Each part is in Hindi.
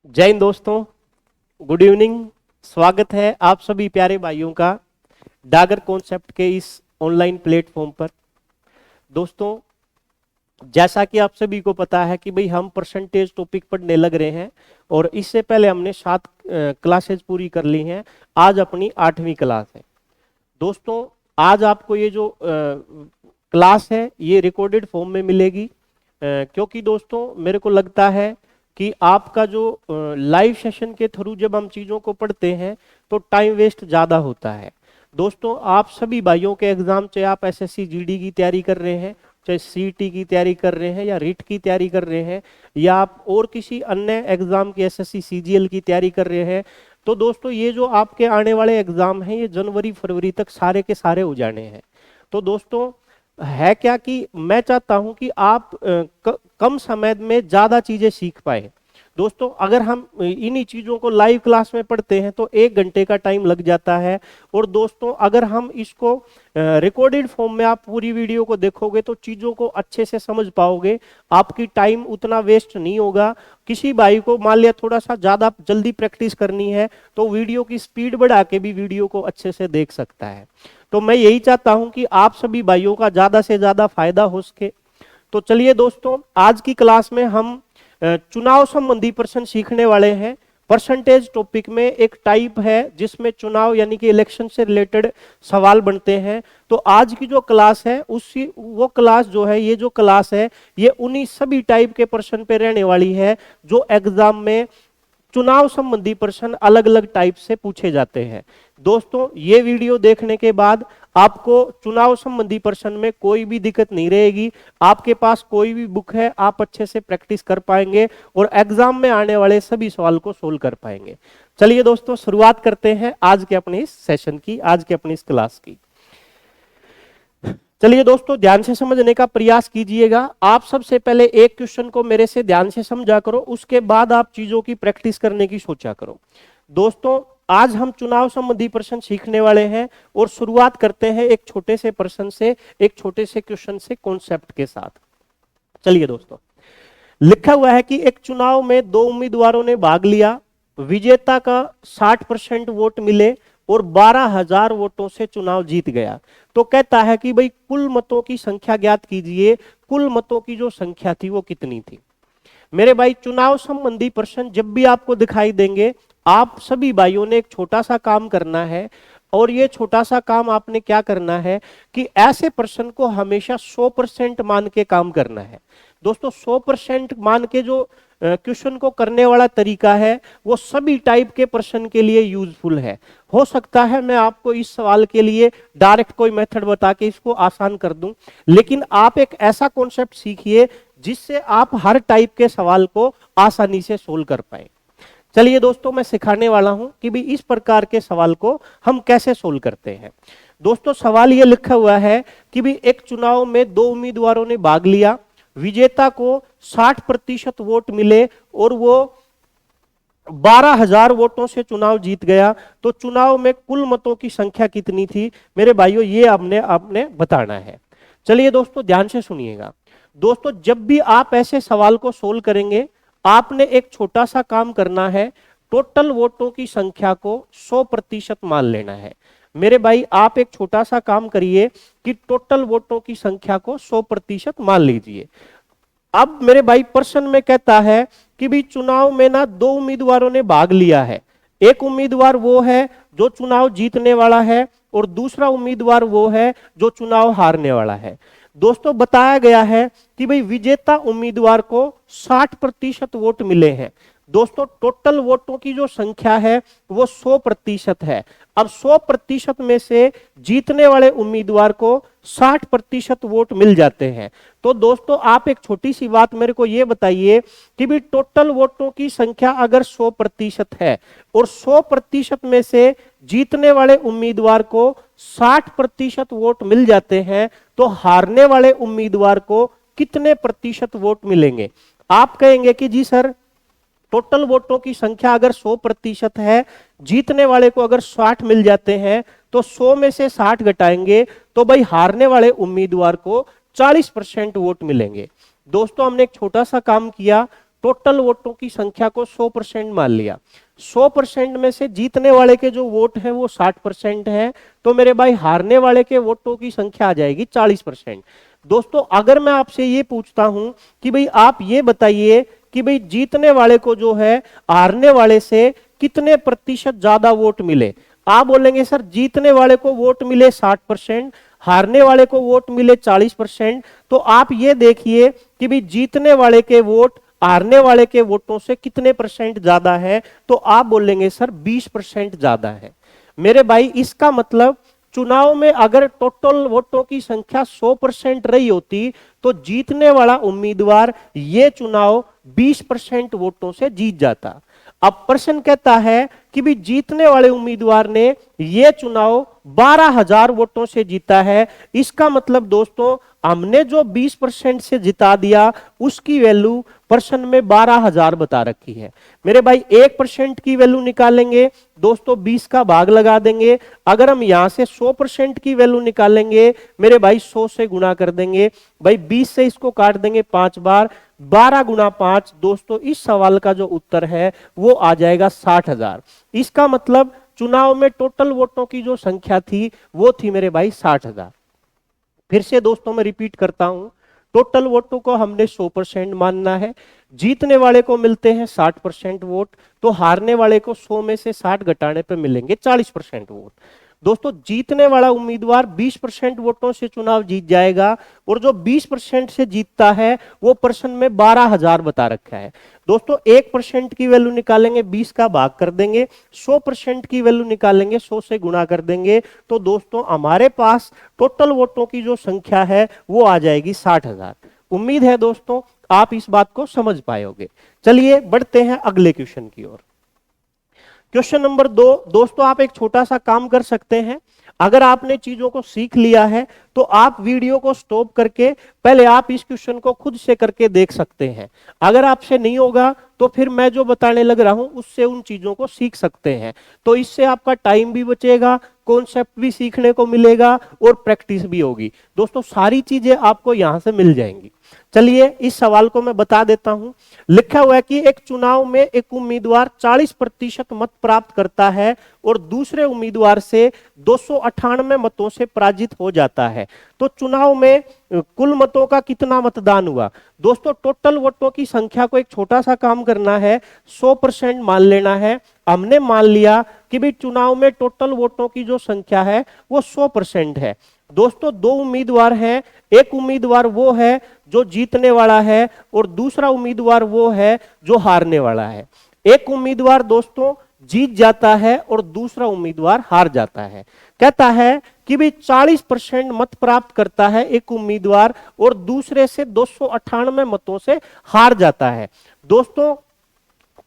जय हिंद दोस्तों, गुड इवनिंग। स्वागत है आप सभी प्यारे भाइयों का डागर कॉन्सेप्ट के इस ऑनलाइन प्लेटफॉर्म पर। दोस्तों, जैसा कि आप सभी को पता है कि भाई हम परसेंटेज टॉपिक पढ़ने लग रहे हैं और इससे पहले हमने 7 क्लासेज पूरी कर ली हैं। आज अपनी 8वीं क्लास है। दोस्तों, आज आपको ये जो क्लास है ये रिकॉर्डेड फॉर्म में मिलेगी, क्योंकि दोस्तों मेरे को लगता है कि आपका जो लाइव सेशन के थ्रू जब हम चीज़ों को पढ़ते हैं तो टाइम वेस्ट ज़्यादा होता है। दोस्तों, आप सभी भाइयों के एग्जाम, चाहे आप एसएससी जीडी की तैयारी कर रहे हैं, चाहे सीईटी की तैयारी कर रहे हैं या रीट की तैयारी कर रहे हैं, या आप और किसी अन्य एग्जाम की एसएससी सीजीएल की तैयारी कर रहे हैं, तो दोस्तों ये जो आपके आने वाले एग्जाम हैं ये जनवरी फरवरी तक सारे के सारे हो जाने हैं। तो दोस्तों है क्या कि मैं चाहता हूं कि आप कम समय में ज्यादा चीजें सीख पाए। दोस्तों, अगर हम इन्हीं चीजों को लाइव क्लास में पढ़ते हैं तो 1 घंटे का टाइम लग जाता है। और दोस्तों अगर हम इसको रिकॉर्डेड फॉर्म में आप पूरी वीडियो को देखोगे तो चीजों को अच्छे से समझ पाओगे, आपकी टाइम उतना वेस्ट नहीं होगा। किसी भाई को मान लिया थोड़ा सा ज्यादा जल्दी प्रैक्टिस करनी है तो वीडियो की स्पीड बढ़ा के भी वीडियो को अच्छे से देख सकता है। तो मैं यही चाहता हूं कि आप सभी भाइयों का ज्यादा से ज्यादा फायदा हो सके। तो चलिए दोस्तों, आज की क्लास में हम चुनाव संबंधी प्रश्न सीखने वाले हैं। परसेंटेज टॉपिक में एक टाइप है जिसमें चुनाव यानी कि इलेक्शन से रिलेटेड सवाल बनते हैं। तो आज की जो क्लास है उसी वो क्लास जो है, ये जो क्लास है ये उन्हीं सभी टाइप के प्रश्न पे रहने वाली है जो एग्जाम में चुनाव संबंधी प्रश्न अलग अलग टाइप से पूछे जाते हैं। दोस्तों, ये वीडियो देखने के बाद आपको चुनाव संबंधी प्रश्न में कोई भी दिक्कत नहीं रहेगी। आपके पास कोई भी बुक है, आप अच्छे से प्रैक्टिस कर पाएंगे और एग्जाम में आने वाले सभी सवाल को सोल्व कर पाएंगे। चलिए दोस्तों, शुरुआत करते हैं आज के अपने इस सेशन की, आज के अपनी इस क्लास की। चलिए दोस्तों, ध्यान से समझने का प्रयास कीजिएगा। आप सबसे पहले एक क्वेश्चन को मेरे से ध्यान से समझा करो, उसके बाद आप चीजों की प्रैक्टिस करने की सोचा करो। दोस्तों, आज हम चुनाव संबंधी प्रश्न सीखने वाले हैं और शुरुआत करते हैं एक छोटे से प्रश्न से, एक छोटे से क्वेश्चन से, कॉन्सेप्ट के साथ। चलिए दोस्तों, लिखा हुआ है कि एक चुनाव में 2 उम्मीदवारों ने भाग लिया, विजेता का 60% वोट मिले और 12,000 वोटों से चुनाव जीत गया। तो कहता है कि भाई कुल मतों की संख्या ज्ञात कीजिए। कुल मतों की जो संख्या थी वो कितनी थी? मेरे भाई, चुनाव संबंधी प्रश्न जब भी आपको दिखाई देंगे, आप सभी भाइयों ने एक छोटा सा काम करना है। और ये छोटा सा काम आपने क्या करना है कि ऐसे प्रश्न को हमेशा 100% मान के काम करना है। दोस्तों, 100% मान के जो क्वेश्चन को करने वाला तरीका है वो सभी टाइप के प्रश्न के लिए यूजफुल है। हो सकता है मैं आपको इस सवाल के लिए डायरेक्ट कोई मेथड बता के इसको आसान कर दूं, लेकिन आप एक ऐसा कॉन्सेप्ट सीखिए जिससे आप हर टाइप के सवाल को आसानी से सोल्व कर पाए। चलिए दोस्तों, मैं सिखाने वाला हूं कि भी इस प्रकार के सवाल को हम कैसे सोल्व करते हैं। दोस्तों, सवाल ये लिखा हुआ है कि भी एक चुनाव में 2 उम्मीदवारों ने भाग लिया, विजेता को 60% वोट मिले और वो 12,000 वोटों से चुनाव जीत गया। तो चुनाव में कुल मतों की संख्या कितनी थी? मेरे भाइयों, ये आपने बताना है। चलिए दोस्तों, ध्यान से सुनिएगा। दोस्तों, जब भी आप ऐसे सवाल को सोल्व करेंगे, आपने एक छोटा सा काम करना है। टोटल वोटों की संख्या को 100% मान लेना है। मेरे भाई, आप एक छोटा सा काम करिए कि टोटल वोटों की संख्या को 100% मान लीजिए। अब मेरे भाई, प्रश्न में कहता है कि भी चुनाव में ना 2 उम्मीदवारों ने भाग लिया है। एक उम्मीदवार वो है जो चुनाव जीतने वाला है और दूसरा उम्मीदवार वो है जो चुनाव हारने वाला है। दोस्तों, बताया गया है कि भाई विजेता उम्मीदवार को 60% वोट मिले हैं। दोस्तों, टोटल वोटों की जो संख्या है वो 100% है। अब 100% में से जीतने वाले उम्मीदवार को 60% वोट मिल जाते हैं। तो दोस्तों, आप एक छोटी सी बात मेरे को ये बताइए कि भी टोटल वोटों की संख्या अगर 100% है और 100% में से जीतने वाले उम्मीदवार को 60% वोट मिल जाते हैं, तो हारने वाले उम्मीदवार को कितने प्रतिशत वोट मिलेंगे? आप कहेंगे कि जी सर, टोटल वोटों की संख्या अगर 100% है, जीतने वाले को अगर 60 मिल जाते हैं, तो 100 में से 60 घटाएंगे तो भाई हारने वाले उम्मीदवार को 40% वोट मिलेंगे। दोस्तों, हमने एक छोटा सा काम किया, टोटल वोटों की संख्या को 100% मान लिया, 100% में से जीतने वाले के जो वोट हैं वो 60% है, तो मेरे भाई हारने वाले के वोटों की संख्या आ जाएगी 40%। दोस्तों अगर मैं आपसे ये पूछता हूं कि भाई आप ये बताइए कि भाई जीतने वाले को जो है हारने वाले से कितने प्रतिशत ज्यादा वोट मिले, आप बोलेंगे सर जीतने वाले को वोट मिले 60%, हारने वाले को वोट मिले 40%। तो आप ये देखिए कि भाई जीतने वाले के वोट हारने वाले के वोटों से कितने परसेंट ज्यादा है, तो आप बोलेंगे सर 20% ज्यादा है। मेरे भाई इसका मतलब चुनाव में अगर टोटल वोटों की संख्या 100% रही होती तो जीतने वाला उम्मीदवार ये चुनाव 20% वोटों से जीत जाता। अब प्रश्न कहता है कि भी जीतने वाले उम्मीदवार ने यह चुनाव 12,000 वोटों से जीता है, इसका मतलब दोस्तों हमने जो 20% से जिता दिया उसकी वैल्यू प्रश्न में 12,000 बता रखी है। मेरे भाई 1% की वैल्यू निकालेंगे दोस्तों 20 का भाग लगा देंगे, अगर हम यहां से 100% की वैल्यू निकालेंगे मेरे भाई 100 से गुणा कर देंगे, भाई 20 से इसको काट देंगे 5 बार, 12 गुणा 5। दोस्तों इस सवाल का जो उत्तर है वो आ जाएगा 60,000। इसका मतलब चुनाव में टोटल वोटों की जो संख्या थी वो थी मेरे भाई 60,000। फिर से दोस्तों मैं रिपीट करता हूं, टोटल वोटों को हमने 100% मानना है, जीतने वाले को मिलते हैं 60% वोट, तो हारने वाले को 100 में से 60 घटाने पे मिलेंगे 40% वोट। दोस्तों जीतने वाला उम्मीदवार 20% वोटों से चुनाव जीत जाएगा, और जो 20% से जीतता है वो प्रश्न में 12,000 बता रखा है। दोस्तों 1% की वैल्यू निकालेंगे 20 का भाग कर देंगे, 100% की वैल्यू निकालेंगे 100 से गुणा कर देंगे, तो दोस्तों हमारे पास टोटल वोटों की जो संख्या है वो आ जाएगी 60,000। उम्मीद है दोस्तों आप इस बात को समझ पाओगे। चलिए बढ़ते हैं अगले क्वेश्चन की ओर। Question number 2। दोस्तों आप एक छोटा सा काम कर सकते हैं, अगर आपने चीजों को सीख लिया है तो आप वीडियो को स्टॉप करके पहले आप इस क्वेश्चन को खुद से करके देख सकते हैं। अगर आपसे नहीं होगा तो फिर मैं जो बताने लग रहा हूं उससे उन चीजों को सीख सकते हैं, तो इससे आपका टाइम भी बचेगा, कॉन्सेप्ट भी सीखने को मिलेगा और प्रैक्टिस भी होगी। दोस्तों सारी चीजें आपको यहां से मिल जाएंगी। चलिए इस सवाल को मैं बता देता हूं। लिखा हुआ है कि एक चुनाव में एक उम्मीदवार 40% मत प्राप्त करता है और दूसरे उम्मीदवार से 298 मतों से पराजित हो जाता है, तो चुनाव में कुल मतों का कितना मतदान हुआ। दोस्तों टोटल वोटों की संख्या को एक छोटा सा काम करना है, 100% मान लेना है। हमने मान लिया कि भाई चुनाव में टोटल वोटों की जो संख्या है वो 100% है। दोस्तों दो उम्मीदवार हैं, एक उम्मीदवार वो है जो जीतने वाला है और दूसरा उम्मीदवार वो है जो हारने वाला है। एक उम्मीदवार दोस्तों जीत जाता है और दूसरा उम्मीदवार हार जाता है। कहता है कि भाई 40% मत प्राप्त करता है एक उम्मीदवार और दूसरे से 298 मतों से हार जाता है। दोस्तों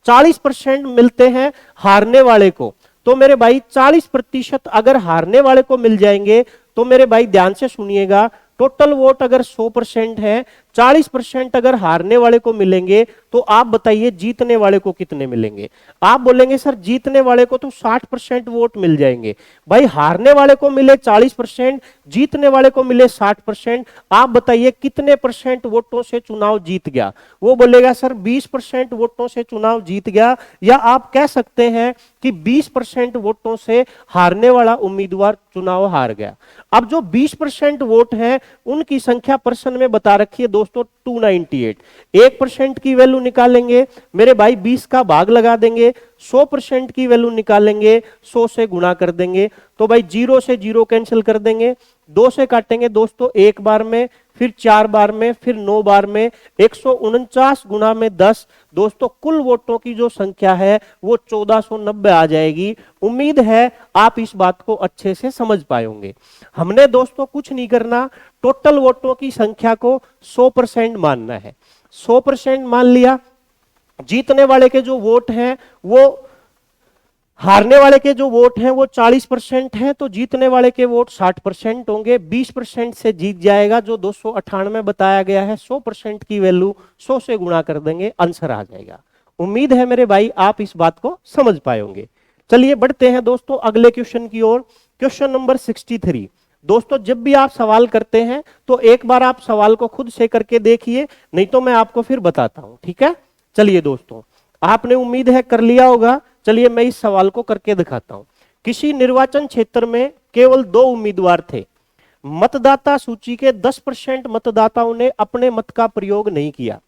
40% मिलते हैं हारने वाले को, तो मेरे भाई 40% अगर हारने वाले को मिल जाएंगे तो मेरे भाई ध्यान से सुनिएगा, टोटल वोट अगर 100% है, 40% अगर हारने वाले को मिलेंगे तो आप बताइए जीतने वाले को कितने मिलेंगे। आप बोलेंगे सर जीतने वाले को तो 60% वोट मिल जाएंगे। भाई हारने वाले को मिले 40%, जीतने वाले को मिले 60%, आप बताइए कितने परसेंट वोटों से चुनाव जीत गया। वो बोलेगा सर 20% वोटों से चुनाव जीत गया, या आप कह सकते हैं कि 20% वोटों से हारने वाला उम्मीदवार चुनाव हार गया। अब जो 20% वोट है उनकी संख्या प्रश्न में बता रखी है दोस्तों 298। 1% की वैल्यू निकालेंगे मेरे भाई 20 का भाग लगा देंगे, 100% की वैल्यू निकालेंगे 100 से गुणा कर देंगे, तो भाई 0 से 0 कैंसिल कर देंगे, 2 से काटेंगे दोस्तों 1 बार में, फिर 4 बार में, फिर 9 बार में, 149 गुणा में 10। दोस्तों कुल वोटों की जो संख्या है वो 1490 आ जाएगी। उम्मीद है आप इस बात को अच्छे से समझ पाएंगे। हमने दोस्तों कुछ नहीं करना, टोटल वोटों की संख्या को 100% मानना है। 100% मान लिया, जीतने वाले के जो वोट हैं वो हारने वाले के जो वोट हैं वो 40% हैं, तो जीतने वाले के वोट 60% होंगे। 20% से जीत जाएगा जो 298 बताया गया है, 100% की वैल्यू 100 से गुणा कर देंगे, आंसर आ जाएगा। उम्मीद है मेरे भाई आप इस बात को समझ पाएंगे। चलिए बढ़ते हैं दोस्तों अगले क्वेश्चन की ओर। Question number 63। दोस्तों जब भी आप सवाल करते हैं तो एक बार आप सवाल को खुद से करके देखिए, नहीं तो मैं आपको फिर बताता हूं, ठीक है। चलिए दोस्तों, आपने उम्मीद है कर लिया होगा। चलिए मैं इस सवाल को करके दिखाता हूं। किसी निर्वाचन क्षेत्र में केवल 2 उम्मीदवार थे। मतदाता सूची के 10% मतदाताओं ने अपने मत का प्रयोग नहीं किया।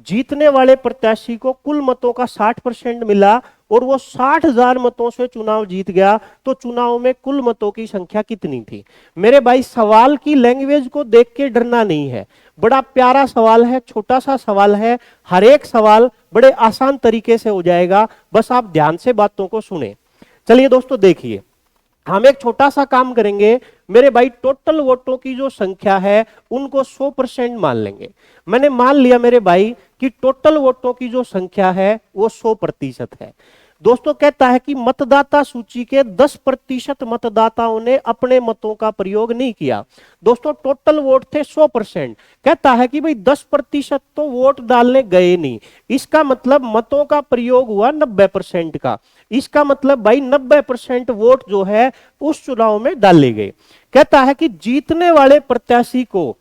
जीतने वाले प्रत्याशी को कुल मतों का 60% मिला और वो 60,000 मतों से चुनाव जीत गया। तो चुनाव में कुल मतों की संख्या कितनी थी? मेरे भाई, सवाल की लैंग्वेज को देख के डरना नहीं है। बड़ा प्यारा सवाल है, छोटा सा सवाल है। हर एक सवाल बड़े आसान तरीके से हो जाएगा, बस आप ध्यान से बातों को सुने। चलिए दोस्तों देखिए, हम एक छोटा सा काम करेंगे। मेरे भाई, टोटल वोटों की जो संख्या है उनको 100% मान लेंगे। मैंने मान लिया मेरे भाई कि टोटल वोटों की जो संख्या है वो 100% है। दोस्तों कहता है कि मतदाता सूची के 10% मतदाताओं ने अपने मतों का प्रयोग नहीं किया। दोस्तों टोटल वोट थे 100%। कहता है कि भाई 10% तो वोट डालने गए नहीं। इसका मतलब मतों का प्रयोग हुआ 90% का। इसका मतलब भाई 90% वोट जो है उस चुनाव में डाले गए। कहता है कि जीतने वाले प्रत्याशी को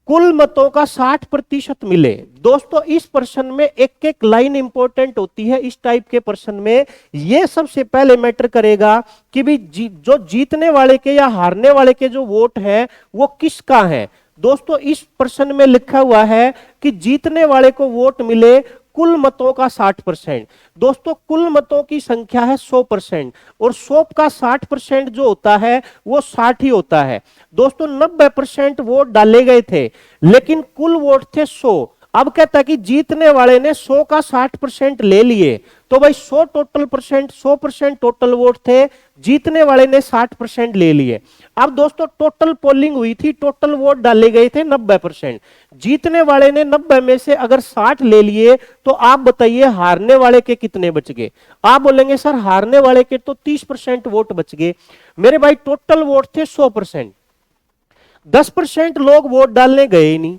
कुल मतों का 60% मिले। दोस्तों इस प्रश्न में एक एक लाइन इंपॉर्टेंट होती है। इस टाइप के प्रश्न में यह सबसे पहले मैटर करेगा कि भी जो जीतने वाले के या हारने वाले के जो वोट है वो किसका है। दोस्तों इस प्रश्न में लिखा हुआ है कि जीतने वाले को वोट मिले कुल मतों का 60%। दोस्तों कुल मतों की संख्या है 100% और 100 का 60% जो होता है वो 60 ही होता है। दोस्तों 90% वोट डाले गए थे लेकिन कुल वोट थे 100। अब कहता है कि जीतने वाले ने 100 का 60% ले लिए, तो भाई 100 टोटल परसेंट, 100% टोटल वोट थे, जीतने वाले ने 60% ले लिए। अब दोस्तों टोटल पोलिंग हुई थी, टोटल वोट डाले गए थे 90%। जीतने वाले ने 90 में से अगर 60 ले लिए तो आप बताइए हारने वाले के कितने बच गए? आप बोलेंगे सर हारने वाले के तो 30% वोट बच गए। मेरे भाई टोटल वोट थे 100%, 10% लोग वोट डालने गए ही नहीं।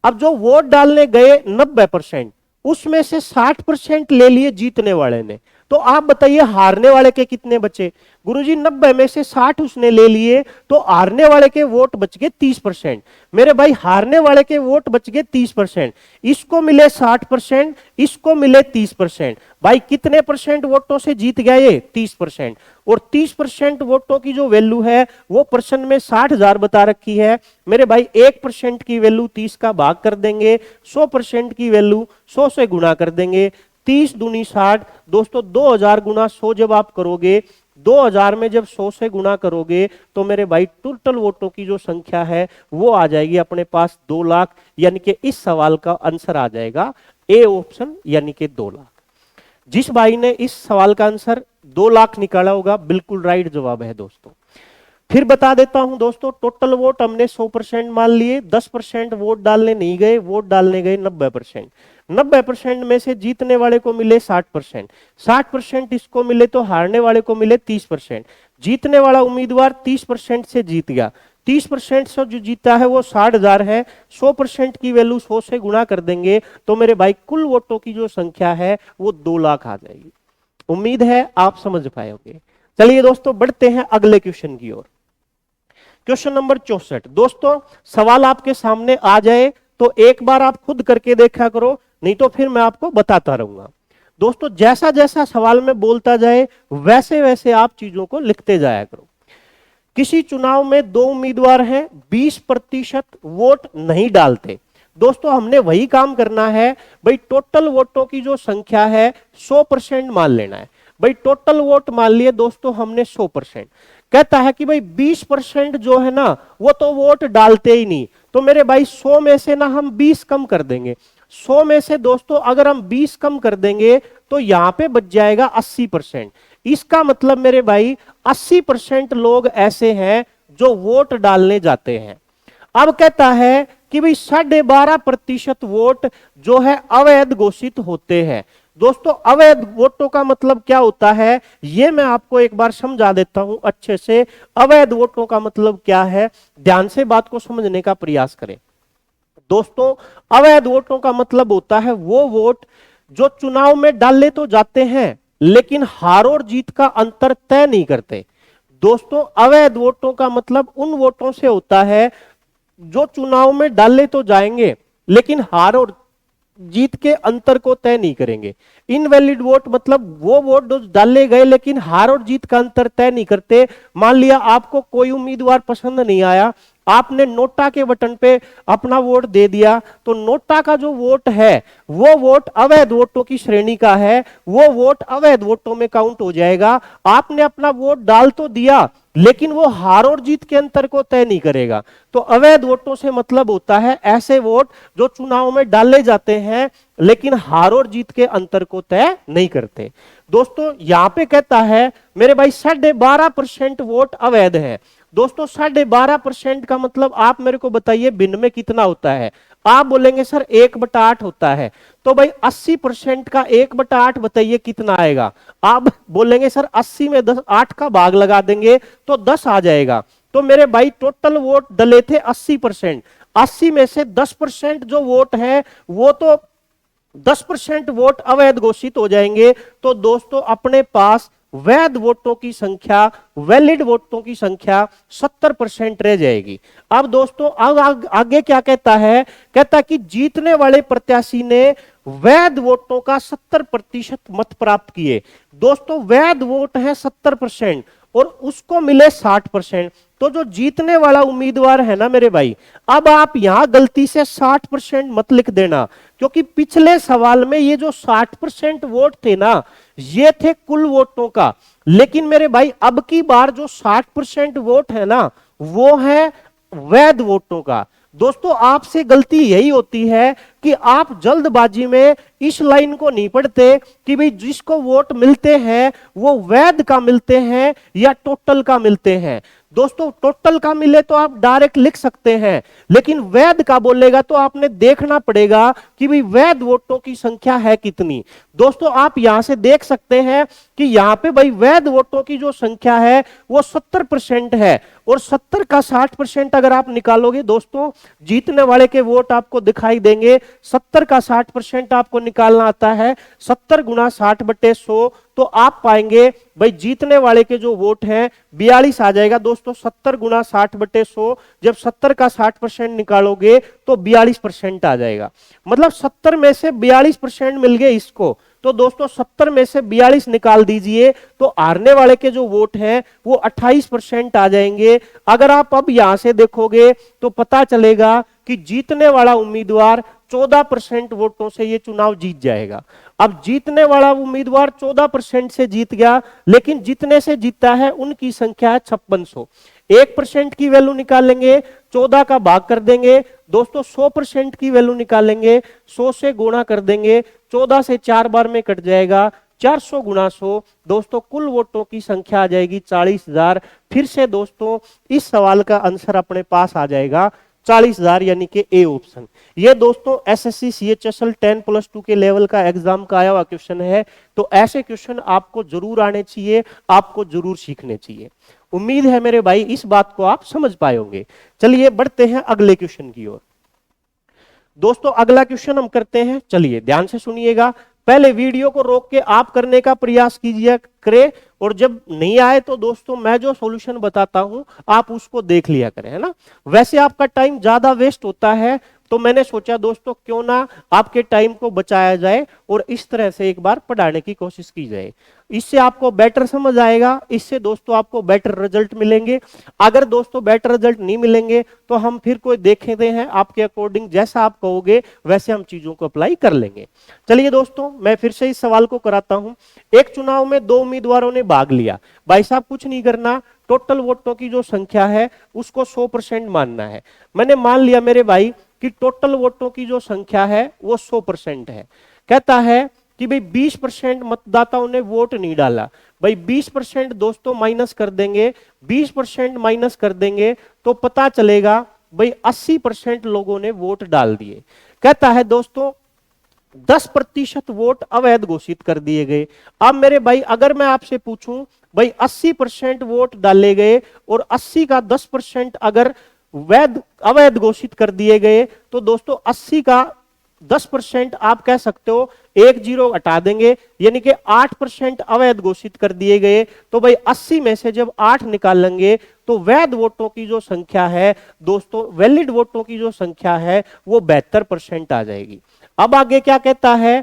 अब जो वोट डालने गए 90%, उसमें से 60% ले लिए जीतने वाले ने। तो आप बताइए हारने वाले के कितने बचे? गुरुजी 90 में से 60 उसने ले लिए तो हारने वाले के वोट बच गए 30%। मेरे भाई हारने वाले के वोट बच गए 30%, इसको मिले 60%, इसको मिले 30%। भाई कितने परसेंट वोटों से जीत गया ये? 30%। और 30% वोटों की जो वैल्यू है वो प्रश्न में 60,000 बता रखी है। मेरे भाई 1% की वैल्यू 30 का भाग कर देंगे, 100% की वैल्यू 100 से गुणा कर देंगे। 30 दूनी 60। दोस्तों 2000 गुना 100 जब आप करोगे, 2000 में जब 100 से गुणा करोगे तो मेरे भाई टोटल वोटों की जो संख्या है वो आ जाएगी अपने पास 2 लाख। यानी कि इस सवाल का आंसर आ जाएगा ए ऑप्शन, यानी कि 2 लाख। जिस भाई ने इस सवाल का आंसर 2 लाख निकाला होगा बिल्कुल राइट जवाब है दोस्तों। फिर बता देता हूं दोस्तों, टोटल वोट हमने 100% मान लिए, 10% वोट डालने नहीं गए, वोट डालने गए 90%। 90% में से जीतने वाले को मिले 60%, 60% इसको मिले तो हारने वाले को मिले 30%। जीतने वाला उम्मीदवार 30% से जीत गया, 30% से जो जीता है वो 60,000 है। 100% की वैल्यू 100 से गुणा कर देंगे तो मेरे भाई कुल वोटों की जो संख्या है वो 2 लाख आ जाएगी। उम्मीद है आप समझ पाओगे। चलिए दोस्तों बढ़ते हैं अगले क्वेश्चन की ओर। Question number 64। दोस्तों सवाल आपके सामने आ जाए तो एक बार आप खुद करके देखा करो, नहीं तो फिर मैं आपको बताता रहूंगा। दोस्तों जैसा जैसा सवाल में बोलता जाए वैसे वैसे आप चीजों को लिखते जाया करो। किसी चुनाव में 2 उम्मीदवार हैं, 20% वोट नहीं डालते। दोस्तों हमने वही काम करना है भाई, टोटल वोटों की जो संख्या है 100% मान लेना है। भाई टोटल वोट मान लिए दोस्तों हमने 100%। कहता है कि भाई 20% जो है ना वो तो वोट डालते ही नहीं। तो मेरे भाई 100 में से ना हम 20 कम कर देंगे। 100 में से दोस्तों अगर हम 20 कम कर देंगे तो यहां पे बच जाएगा 80%। इसका मतलब मेरे भाई 80% लोग ऐसे हैं जो वोट डालने जाते हैं। अब कहता है कि भाई 12.5% वोट जो है अवैध घोषित होते हैं। दोस्तों अवैध वोटों का मतलब क्या होता है ये मैं आपको एक बार समझा देता हूं अच्छे से। अवैध वोटों का मतलब क्या है, ध्यान से बात को समझने का प्रयास करें। दोस्तों अवैध वोटों का मतलब होता है वो वोट जो चुनाव में डाले तो जाते हैं लेकिन हार और जीत का अंतर तय नहीं करते। दोस्तों अवैध वोटों का मतलब उन वोटों से होता है जो चुनाव में डाले तो जाएंगे लेकिन हार और जीत के अंतर को तय नहीं करेंगे। इनवैलिड वोट मतलब वो वोट जो डाले गए लेकिन हार और जीत का अंतर तय नहीं करते। मान लिया आपको कोई उम्मीदवार पसंद नहीं आया, आपने नोटा के बटन पे अपना वोट दे दिया, तो नोटा का जो वोट है वो वोट अवैध वोटों की श्रेणी का है, वो वोट अवैध वोटों में काउंट हो जाएगा। आपने अपना वोट डाल तो दिया लेकिन वो हार और जीत के अंतर को तय नहीं करेगा। तो अवैध वोटों से मतलब होता है ऐसे वोट जो चुनाव में डाले जाते हैं लेकिन हार और जीत के अंतर को तय नहीं करते। दोस्तों यहां पे कहता है मेरे भाई 12.5% वोट अवैध है। दोस्तों 12.5% का मतलब आप मेरे को बताइए भिन्न में कितना होता है। आप बोलेंगे सर 1/8 होता है, तो भाई 80% का 1/8 बताइए कितना आएगा। आप बोलेंगे सर 80 में 8 का भाग लगा देंगे तो 10 आ जाएगा। तो मेरे भाई टोटल वोट डले थे 80%, 80 में से 10% जो वोट है वो तो 10% वोट अवैध घोषित हो जाएंगे। तो दोस्तों अपने पास वैध वोटों की संख्या, वैलिड वोटों की संख्या 70% रह जाएगी। अब दोस्तों आगे क्या कहता है, कहता कि जीतने वाले प्रत्याशी ने वैध वोटों का 70% मत प्राप्त किए। दोस्तों वैध वोट है 70% और उसको मिले 60%, तो जो जीतने वाला उम्मीदवार है ना मेरे भाई, अब आप यहां गलती से 60% मत लिख देना, क्योंकि पिछले सवाल में ये जो 60% वोट थे ना ये थे कुल वोटों का, लेकिन मेरे भाई अब की बार जो 60% वोट है ना वो है वैध वोटों का। दोस्तों आपसे गलती यही होती है कि आप जल्दबाजी में इस लाइन को नहीं पढ़ते कि भाई जिसको वोट मिलते हैं वो वैध का मिलते हैं या टोटल का मिलते हैं। दोस्तों टोटल का मिले तो आप डायरेक्ट लिख सकते हैं, लेकिन वैध का बोलेगा तो आपने देखना पड़ेगा कि भाई वैध वोटों की संख्या है कितनी। दोस्तों आप यहां से देख सकते हैं कि यहां पे भाई वैध वोटों की जो संख्या है वो 70% है, और 70 का 60% अगर आप निकालोगे दोस्तों जीतने वाले के वोट आपको दिखाई देंगे। 70 का 60% आपको निकालना आता है, 70 गुना 60/100, तो आप पाएंगे भाई जीतने वाले के जो वोट हैं 42 आ जाएगा। दोस्तों 70 गुना 60/100, जब 70 का 60% निकालोगे तो 42% आ जाएगा। मतलब 70 में से 42% मिल गए इसको, तो दोस्तों 70 में से 42 निकाल दीजिए तो हारने वाले के जो वोट हैं वो 28% आ जाएंगे। अगर आप अब यहां से देखोगे तो पता चलेगा कि जीतने वाला उम्मीदवार 14% वोटों से ये चुनाव जीत जाएगा। अब जीतने वाला उम्मीदवार 14% से जीत गया, लेकिन जितने से जीता है उनकी संख्या है 5600। 1% की वैल्यू निकालेंगे, 14 का भाग कर देंगे। दोस्तों 100% की वैल्यू निकालेंगे, 100 से गुणा कर देंगे, 14 से 4 बार में कट जाएगा, 400 गुणा 100। दोस्तों कुल वोटों की संख्या आ जाएगी 40,000। फिर से दोस्तों इस सवाल का आंसर अपने पास आ जाएगा 40,000, यानी कि ए ऑप्शन। ये दोस्तों एसएससी सीएचएसएल 10+2 के लेवल का एग्जाम का आया हुआ क्वेश्चन है। तो ऐसे क्वेश्चन आपको जरूर आने चाहिए, आपको जरूर सीखने चाहिए। उम्मीद है मेरे भाई इस बात को आप समझ पाए होंगे। चलिए बढ़ते हैं अगले क्वेश्चन की ओर। दोस्तों अगला क्वेश्चन हम करते हैं, चलिए ध्यान से सुनिएगा। पहले वीडियो को रोक के आप करने का प्रयास कीजिए करें, और जब नहीं आए तो दोस्तों मैं जो सॉल्यूशन बताता हूं आप उसको देख लिया करें, है ना। वैसे आपका टाइम ज्यादा वेस्ट होता है, तो मैंने सोचा दोस्तों क्यों ना आपके टाइम को बचाया जाए और इस तरह से एक बार पढ़ाने की कोशिश की जाए। इससे आपको बेटर समझ आएगा, इससे दोस्तों आपको बेटर रिजल्ट मिलेंगे। अगर दोस्तों बेटर रिजल्ट नहीं मिलेंगे तो हम फिर कोई देखेते हैं, आपके अकॉर्डिंग जैसा आप कहोगे वैसे हम चीजों को अप्लाई कर लेंगे। चलिए दोस्तों मैं फिर से इस सवाल को कराता हूं। एक चुनाव में 2 उम्मीदवारों ने भाग लिया। भाई साहब कुछ नहीं करना, टोटल वोटों की जो संख्या है उसको 100% मानना है। मैंने मान लिया मेरे भाई कि टोटल वोटों की जो संख्या है वो 100% है। कहता है कि भाई 20% मतदाताओं ने वोट नहीं डाला। भाई 20% दोस्तों माइनस कर देंगे, 20% माइनस कर देंगे तो पता चलेगा भाई 80% लोगों ने वोट डाल दिए। कहता है दोस्तों 10% वोट अवैध घोषित कर दिए गए। अब मेरे भाई अगर मैं आपसे पूछूं भाई 80% वोट डाले गए और 80 का 10% अगर वैध अवैध घोषित कर दिए गए, तो दोस्तों 80 का 10% आप कह सकते हो 1 0 हटा देंगे, यानी कि 8% अवैध घोषित कर दिए गए। तो भाई 80 में से जब 8 निकालेंगे तो वैध वोटों की जो संख्या है दोस्तों, वैलिड वोटों की जो संख्या है वो 72% आ जाएगी। अब आगे क्या कहता है,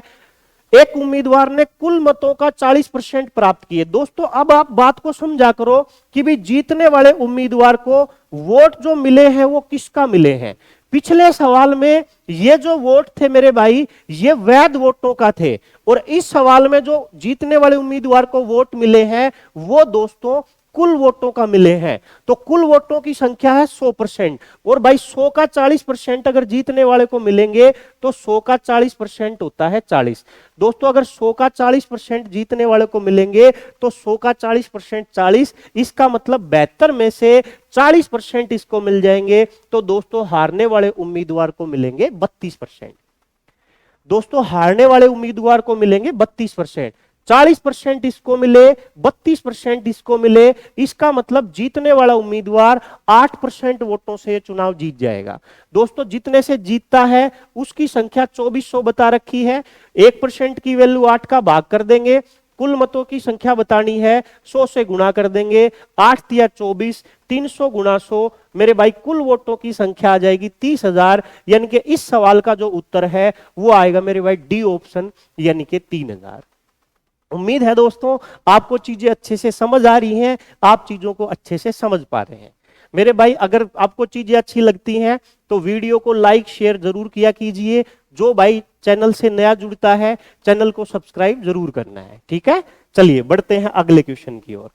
एक उम्मीदवार ने कुल मतों का 40% प्राप्त किए। दोस्तों अब आप बात को समझा करो कि भी जीतने वाले उम्मीदवार को वोट जो मिले हैं वो किसका मिले हैं। पिछले सवाल में ये जो वोट थे मेरे भाई ये वैध वोटों का थे, और इस सवाल में जो जीतने वाले उम्मीदवार को वोट मिले हैं वो दोस्तों कुल वोटों का मिले हैं। तो कुल वोटों की संख्या है 100%, और भाई 100 का 40% अगर जीतने वाले को मिलेंगे तो 100 का 40% होता है 40। दोस्तों अगर 100 का 40% जीतने वाले को मिलेंगे तो 100 का 40% 40, इसका मतलब 72 में से 40% इसको मिल जाएंगे, तो दोस्तों हारने वाले उम्मीदवार को मिलेंगे 32%। दोस्तों हारने वाले उम्मीदवार को मिलेंगे 32%, 40% इसको मिले, 32% इसको मिले, इसका मतलब जीतने वाला उम्मीदवार 8% वोटों से चुनाव जीत जाएगा। दोस्तों जितने से जीतता है उसकी संख्या 2400 बता रखी है, 1% की वैल्यू 8 का भाग कर देंगे, कुल मतों की संख्या बतानी है 100 से गुणा कर देंगे, 8 तिया 24, 300 गुणा 100, मेरे भाई कुल वोटों की संख्या आ जाएगी 30,000। यानी कि इस सवाल का जो उत्तर है वो आएगा मेरे भाई डी ऑप्शन, यानी कि 3000। उम्मीद है दोस्तों आपको चीजें अच्छे से समझ आ रही हैं, आप चीजों को अच्छे से समझ पा रहे हैं। मेरे भाई अगर आपको चीजें अच्छी लगती हैं तो वीडियो को लाइक शेयर जरूर किया कीजिए। जो भाई चैनल से नया जुड़ता है चैनल को सब्सक्राइब जरूर करना है, ठीक है। चलिए बढ़ते हैं अगले क्वेश्चन की ओर।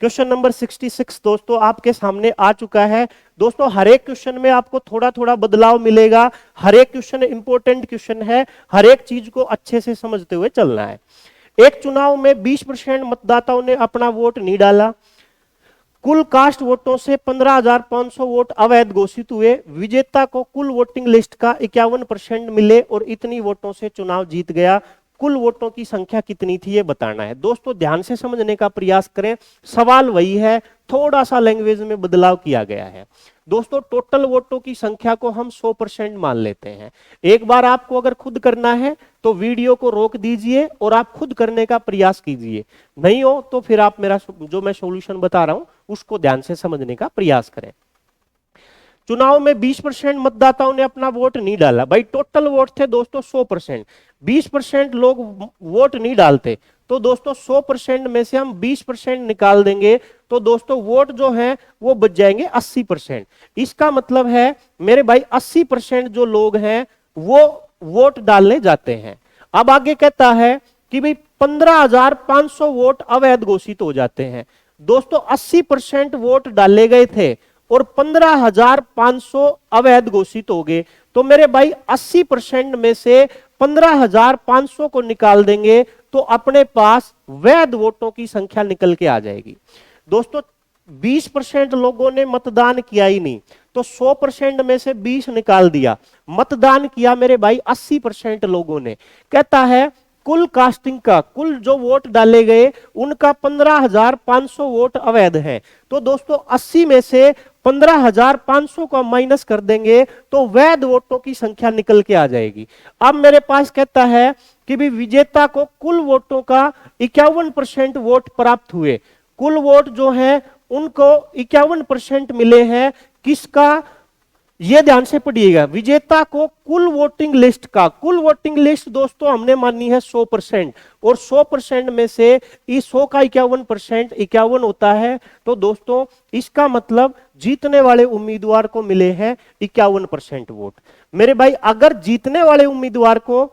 क्वेश्चन नंबर 66 दोस्तों आपके सामने आ चुका है। दोस्तों हर एक क्वेश्चन में आपको थोड़ा थोड़ा बदलाव मिलेगा, हर एक क्वेश्चन इंपॉर्टेंट क्वेश्चन है, हर एक चीज को अच्छे से समझते हुए चलना है। एक चुनाव में 20% मतदाताओं ने अपना वोट नहीं डाला, कुल कास्ट वोटों से 15,500 वोट अवैध घोषित हुए, विजेता को कुल वोटिंग लिस्ट का 51% मिले और इतनी वोटों से चुनाव जीत गया। कुल वोटों की संख्या कितनी थी ये बताना है। दोस्तों ध्यान से समझने का प्रयास करें, सवाल वही है, थोड़ा सा लैंग्वेज में बदलाव किया गया है। दोस्तों टोटल वोटों की संख्या को हम 100% मान लेते हैं। एक बार आपको अगर खुद करना है तो वीडियो को रोक दीजिए और आप खुद करने का प्रयास कीजिए, नहीं हो तो फिर आप मेरा जो मैं सॉल्यूशन बता रहा हूं उसको ध्यान से समझने का प्रयास करें। चुनाव में 20% मतदाताओं ने अपना वोट नहीं डाला। भाई टोटल वोट थे दोस्तों 100%, 20% लोग वोट नहीं डालते, तो दोस्तों 100% में से हम 20% निकाल देंगे तो दोस्तों वोट जो है वो बच जाएंगे 80%। इसका मतलब है मेरे भाई 80% जो लोग हैं वो वोट डालने जाते हैं। अब आगे कहता है कि भाई 15,500 वोट अवैध घोषित हो जाते हैं। दोस्तों 80% वोट डाले गए थे और 15,500 अवैध घोषित हो गए, तो मेरे भाई 80% में से 15,500 को निकाल देंगे तो अपने पास वैध वोटों की संख्या निकल के आ जाएगी। दोस्तों 20% लोगों ने मतदान किया ही नहीं, तो 100% में से 20 निकाल दिया, मतदान किया मेरे भाई 80% लोगों ने। कहता है कुल कास्टिंग का, कुल जो वोट डाले गए उनका 15,500 वोट अवैध है, तो दोस्तों 80 में से 15,500 को माइनस कर देंगे तो वैध वोटों की संख्या निकल के आ जाएगी। अब मेरे पास कहता है कि भी विजेता को कुल वोटों का 51% वोट प्राप्त हुए। कुल वोट जो है उनको 51% मिले हैं, किसका ये ध्यान से पढ़िएगा, विजेता को कुल वोटिंग लिस्ट का, कुल वोटिंग लिस्ट दोस्तों हमने मानी है 100%, और 100% में से इस 100 का 51% 51 होता है, तो दोस्तों इसका मतलब जीतने वाले उम्मीदवार को मिले हैं 51% वोट। मेरे भाई अगर जीतने वाले उम्मीदवार को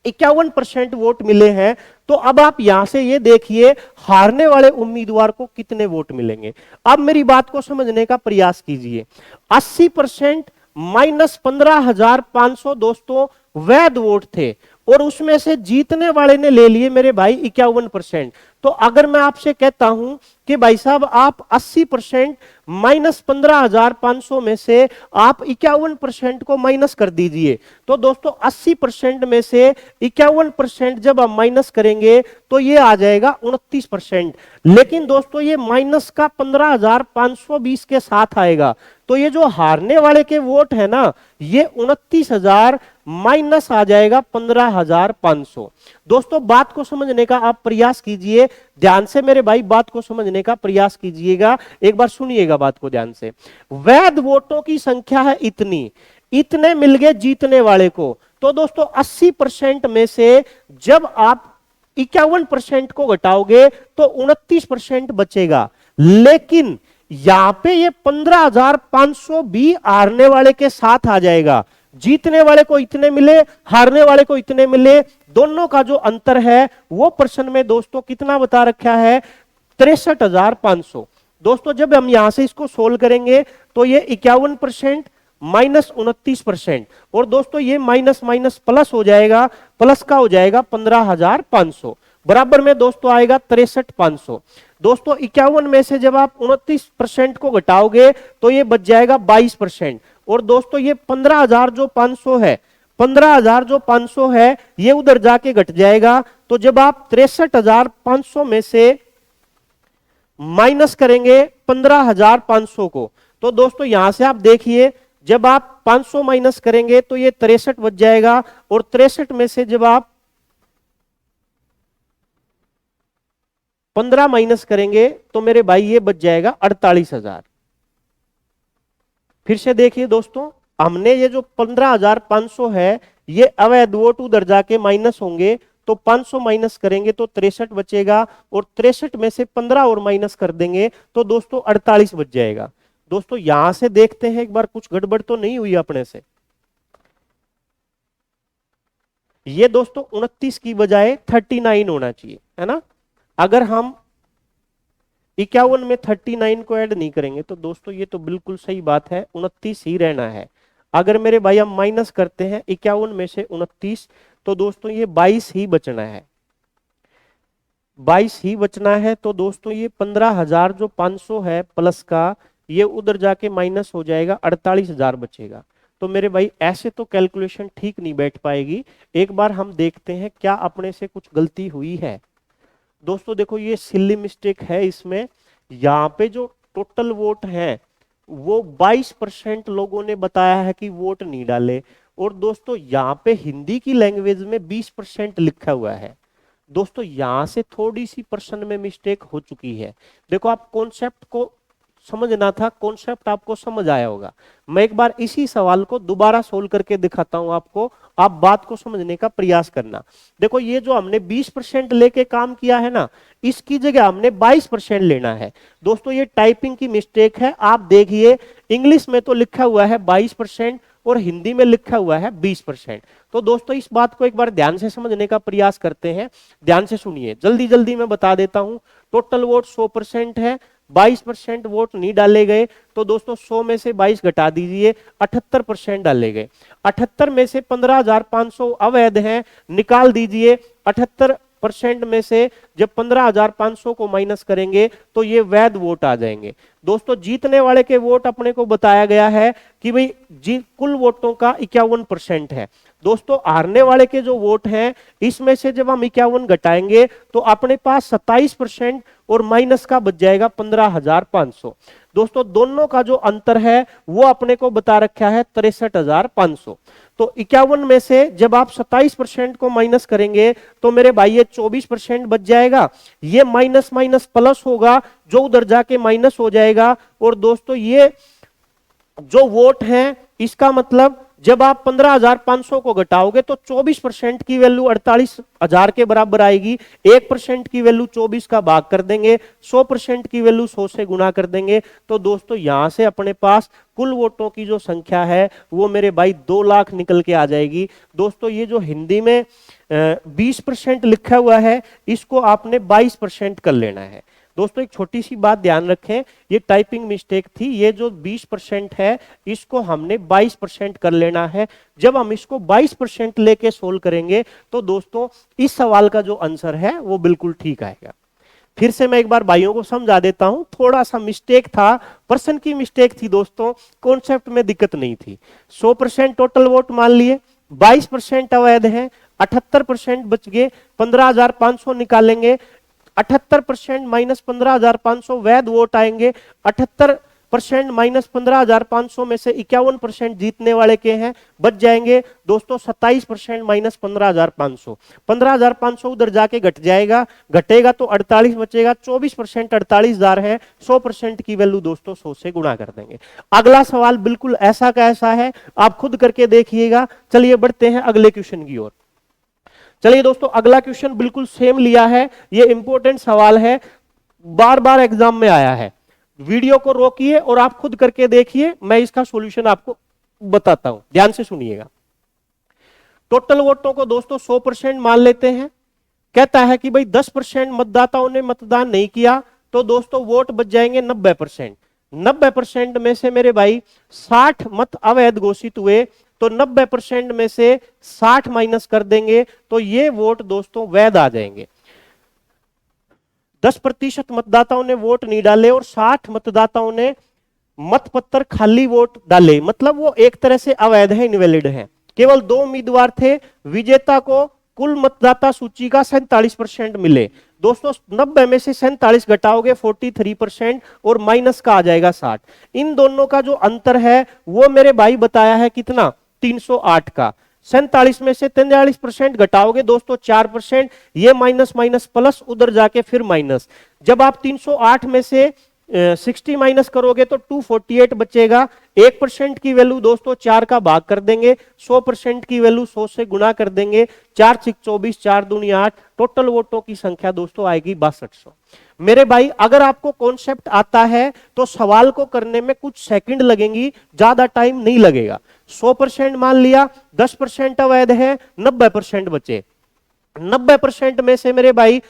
51% वोट मिले हैं तो अब आप यहां से ये देखिए हारने वाले उम्मीदवार को कितने वोट मिलेंगे। अब मेरी बात को समझने का प्रयास कीजिए, 80% माइनस 15,500 दोस्तों वैध वोट थे और उसमें से जीतने वाले ने ले लिए मेरे भाई 51%। तो अगर मैं आपसे कहता हूं कि भाई साहब आप 80% माइनस 15,500 में से आप 51% को माइनस कर दीजिए, तो दोस्तों 80% में से 51% जब आप माइनस करेंगे तो ये आ जाएगा 29%। लेकिन दोस्तों ये माइनस का 15,520 के साथ आएगा, तो ये जो हारने वाले के वोट है ना ये 29,000 माइनस आ जाएगा 15,500। दोस्तों बात को समझने का आप प्रयास कीजिए, ध्यान से मेरे भाई बात को समझने का प्रयास कीजिएगा, एक बार सुनिएगा बात को ध्यान से। वैध वोटों की संख्या है इतनी, इतने मिल गए जीतने वाले को, तो दोस्तों 80% में से जब आप 51% को घटाओगे तो 29% बचेगा। लेकिन यहां पे ये 15,500 भी हारने वाले के साथ आ जाएगा। जीतने वाले को इतने मिले, हारने वाले को इतने मिले, दोनों का जो अंतर है वो प्रश्न में दोस्तों कितना बता रखा है, 63,500। दोस्तों जब हम यहां से इसको सोल्व करेंगे तो ये 51% माइनस 29%, और दोस्तों ये माइनस माइनस प्लस हो जाएगा, प्लस का हो जाएगा 15,500, बराबर में दोस्तों आएगा 63,500। दोस्तों 51 में से जब आप 29% को घटाओगे तो ये बच जाएगा 22%, और दोस्तों ये 15,000 जो 500 है, 15,000 जो 500 है ये उधर जाके घट जाएगा। तो जब आप 63,500 में से माइनस करेंगे 15,500 को, तो दोस्तों यहां से आप देखिए जब आप 500 माइनस करेंगे तो ये 63 बच जाएगा, और 63 में से जब आप 15 माइनस करेंगे तो मेरे भाई ये बच जाएगा 48,000। फिर से देखिए दोस्तों, हमने ये जो 15,500 है ये अवैध वोट उधर जाके माइनस होंगे, तो 500 माइनस करेंगे तो 63 बचेगा, और 63 में से 15 और माइनस कर देंगे तो दोस्तों 48 बच जाएगा। दोस्तों यहां से देखते हैं एक बार कुछ गड़बड़ तो नहीं हुई अपने से। ये दोस्तों 29 की बजाय 39 होना चाहिए, है ना। अगर हम 51 में 39 को ऐड नहीं करेंगे तो दोस्तों ये तो बिल्कुल सही बात है, 29 ही रहना है। अगर मेरे भाई हम माइनस करते हैं 51 में से 29, तो दोस्तों ये 22 ही बचना है, 22 ही बचना है। तो दोस्तों ये 15,000 जो 500 है प्लस का, ये उधर जाके माइनस हो जाएगा, 48,000 बचेगा। तो मेरे भाई ऐसे तो कैलकुलेशन ठीक नहीं बैठ पाएगी। एक बार हम देखते हैं क्या अपने से कुछ गलती हुई है। दोस्तों देखो ये सिली मिस्टेक है इसमें, यहाँ पे जो टोटल वोट है वो 22% लोगों ने बताया है कि वोट नहीं डाले, और दोस्तों यहाँ पे हिंदी की लैंग्वेज में 20% लिखा हुआ है। दोस्तों यहां से थोड़ी सी प्रश्न में मिस्टेक हो चुकी है। देखो आप कॉन्सेप्ट को समझना था, कॉन्सेप्ट आपको समझ आया होगा। मैं एक बार इसी सवाल को दोबारा सोल्व करके दिखाता हूं आपको, आप बात को समझने का प्रयास करना। देखो ये जो हमने 20% लेके काम किया है ना, इसकी जगह हमने 22% लेना है। दोस्तों ये टाइपिंग की मिस्टेक है, आप देखिए इंग्लिश में तो लिखा हुआ है 22% और हिंदी में लिखा हुआ है 20%। तो दोस्तों इस बात को एक बार ध्यान से समझने का प्रयास करते हैं, ध्यान से सुनिए, जल्दी जल्दी मैं बता देता हूं। टोटल वोट 100% है, 22% वोट नहीं डाले गए, तो दोस्तों 100 में से 22 घटा दीजिए, 78% डाले गए। 78 में से 15,500 अवैध हैं, निकाल दीजिए। 78% में से जब 15,500 को माइनस करेंगे तो ये वैध वोट आ जाएंगे। दोस्तों जीतने वाले के वोट अपने को बताया गया है कि भाई कुल वोटों का 51% है। दोस्तों हारने वाले के जो वोट हैं इसमें से जब हम 51 घटाएंगे तो अपने पास 27% और माइनस का बच जाएगा 15,500। दोस्तों दोनों का जो अंतर है वो अपने को बता रखा है 63,500। तो 51 में से जब आप 27% को माइनस करेंगे तो मेरे भाई ये 24% बच जाएगा। ये माइनस माइनस प्लस होगा जो उधर जाके माइनस हो जाएगा। और दोस्तों ये जो वोट है इसका मतलब जब आप 15,500 को घटाओगे तो 24% की वैल्यू 48,000 के बराबर आएगी। 1% की वैल्यू 24 का भाग कर देंगे, 100% की वैल्यू 100 से गुना कर देंगे। तो दोस्तों यहां से अपने पास कुल वोटों की जो संख्या है वो मेरे भाई 2 लाख निकल के आ जाएगी। दोस्तों ये जो हिंदी में 20% लिखा हुआ है इसको आपने 22% कर लेना है। दोस्तों एक छोटी सी बात ध्यान रखें, ये टाइपिंग मिस्टेक थी। ये जो 20% है इसको हमने 22% कर लेना है। जब हम इसको 22% लेके सोल्व करेंगे तो दोस्तों इस सवाल का जो आंसर है वो बिल्कुल ठीक आएगा। फिर से मैं एक बार भाइयों को समझा देता हूं, थोड़ा सा मिस्टेक था, पर्सन की मिस्टेक थी दोस्तों, कॉन्सेप्ट में दिक्कत नहीं थी। 100% टोटल वोट मान लिए, 22% अवैध है, 78% बच गए, 15,500 निकालेंगे, 78% माइनस 15,500 वैध वोट आएंगे। 78 परसेंट माइनस 15,500 में से 51% जीतने वाले के हैं, बच जाएंगे दोस्तों 27% माइनस 15,500। 15,500 उधर जाके घट जाएगा, घटेगा तो 48 बचेगा। 24% 48,000 है, 100% की वैल्यू दोस्तों 100 से गुणा कर देंगे। अगला सवाल बिल्कुल ऐसा का ऐसा है, आप खुद करके देखिएगा। चलिए बढ़ते हैं अगले क्वेश्चन की ओर। चलिए दोस्तों अगला क्वेश्चन बिल्कुल सेम लिया है, ये इंपॉर्टेंट सवाल है, बार बार एग्जाम में आया है। वीडियो को रोकिए और आप खुद करके देखिए, मैं इसका सॉल्यूशन आपको बताता हूं, ध्यान से सुनिएगा। टोटल वोटों को दोस्तों 100% मान लेते हैं। कहता है कि भाई 10% मतदाताओं ने मतदान नहीं किया, तो दोस्तों वोट बच जाएंगे 90%। 90% में से मेरे भाई 60 मत अवैध घोषित हुए, तो 90% में से 60 माइनस कर देंगे तो ये वोट दोस्तों वैध आ जाएंगे। 10% मतदाताओं ने वोट नहीं डाले और 60 मतदाताओं ने मतपत्र खाली वोट डाले, मतलब वो एक तरह से अवैध है, इनवैलिड है। केवल 2 उम्मीदवार थे, विजेता को कुल मतदाता सूची का 47% मिले। दोस्तों 90 में से 47 घटाओगे 43% और माइनस का आ जाएगा 60। इन दोनों का जो अंतर है वो मेरे भाई बताया है कितना, 308 का। 47 में से 43% घटाओगे दोस्तों 4%, ये माइनस माइनस प्लस, उधर जाके फिर माइनस। जब आप 308 में से 60 माइनस करोगे तो 248 बचेगा। 1% की वैल्यू दोस्तों 4 का भाग कर देंगे, 100% की वैल्यू 100 से गुणा कर देंगे। 4 6 24, 4 दूनी 8, टोटल वोटों की संख्या दोस्तों आएगी 6200। मेरे भाई अगर आपको कॉन्सेप्ट आता है तो सवाल को करने में कुछ सेकंड लगेंगी, ज्यादा टाइम नहीं लगेगा। 100% मान लिया, 10% अवैध है, 90% बचे। 90% में से मेरे भाई